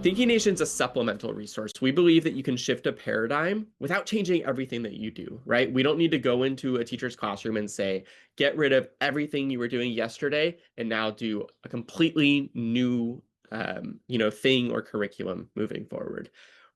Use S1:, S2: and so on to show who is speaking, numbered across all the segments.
S1: Thinking Nation's a supplemental resource. We believe that you can shift a paradigm without changing everything that you do, right? We don't need to go into a teacher's classroom and say, get rid of everything you were doing yesterday and now do a completely new, thing or curriculum moving forward.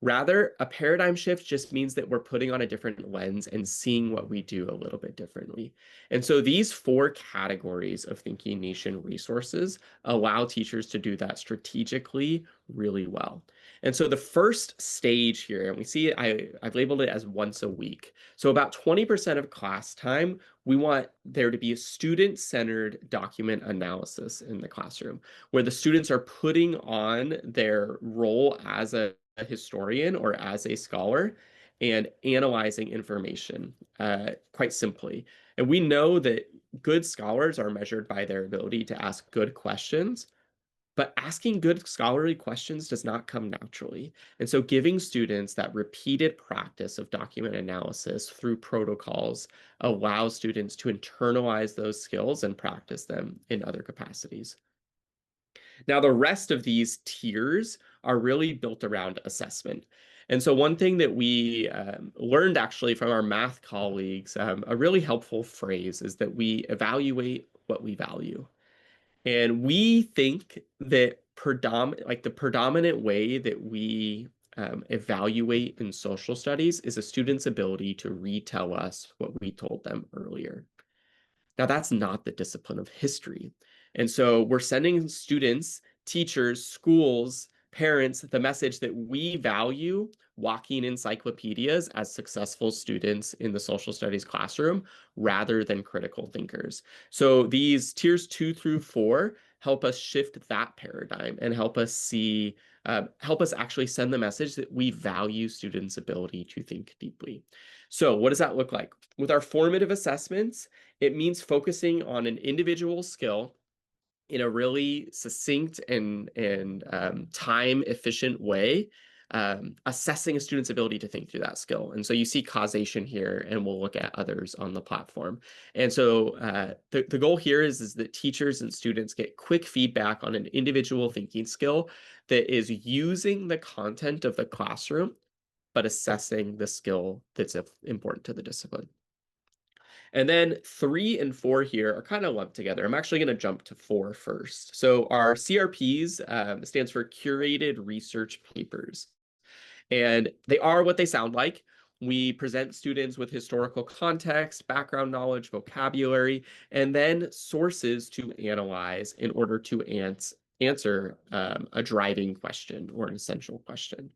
S1: Rather, a paradigm shift just means that we're putting on a different lens and seeing what we do a little bit differently. And so these four categories of Thinking Nation resources allow teachers to do that strategically really well. And so the first stage here, and we see I've labeled it as once a week. So about 20% of class time, we want there to be a student-centered document analysis in the classroom, where the students are putting on their role as a historian or as a scholar and analyzing information quite simply. And we know that good scholars are measured by their ability to ask good questions, but asking good scholarly questions does not come naturally. And so giving students that repeated practice of document analysis through protocols allows students to internalize those skills and practice them in other capacities. Now, the rest of these tiers are really built around assessment. And so one thing that we learned actually from our math colleagues, a really helpful phrase is that we evaluate what we value. And we think that the predominant way that we evaluate in social studies is a student's ability to retell us what we told them earlier. Now, that's not the discipline of history. And so we're sending students, teachers, schools, parents, the message that we value walking encyclopedias as successful students in the social studies classroom rather than critical thinkers. So these tiers 2 through 4 help us shift that paradigm and help us actually send the message that we value students' ability to think deeply. So what does that look like? With our formative assessments, it means focusing on an individual skill in a really succinct and time-efficient way, assessing a student's ability to think through that skill. And so you see causation here, and we'll look at others on the platform. And so the goal here is that teachers and students get quick feedback on an individual thinking skill that is using the content of the classroom, but assessing the skill that's important to the discipline. And then 3 and 4 here are kind of lumped together. I'm actually going to jump to 4 first. So our CRPs stands for Curated Research Papers. And they are what they sound like. We present students with historical context, background knowledge, vocabulary, and then sources to analyze in order to answer a driving question or an essential question.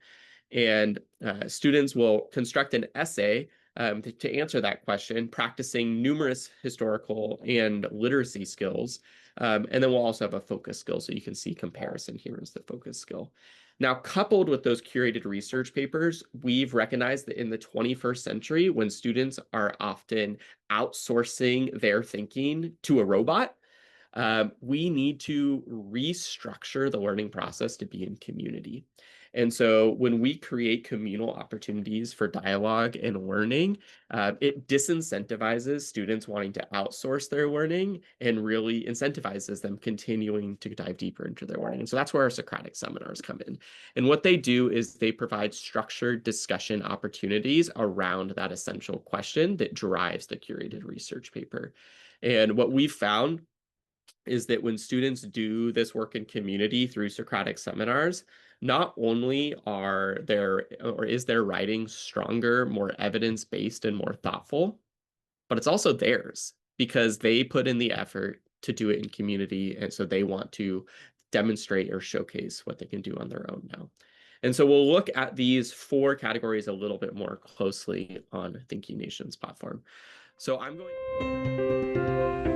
S1: And students will construct an essay to answer that question, practicing numerous historical and literacy skills. And then we'll also have a focus skill, so you can see comparison here as the focus skill. Now, coupled with those curated research papers, we've recognized that in the 21st century, when students are often outsourcing their thinking to a robot, we need to restructure the learning process to be in community. And so when we create communal opportunities for dialogue and learning, it disincentivizes students wanting to outsource their learning and really incentivizes them continuing to dive deeper into their learning. And so that's where our Socratic Seminars come in. And what they do is they provide structured discussion opportunities around that essential question that drives the curated research paper. And what we've found is that when students do this work in community through Socratic Seminars, not only is their writing stronger, more evidence-based, and more thoughtful, but it's also theirs because they put in the effort to do it in community, and so they want to demonstrate or showcase what they can do on their own now. And so we'll look at these 4 categories a little bit more closely on Thinking Nation's platform. So I'm going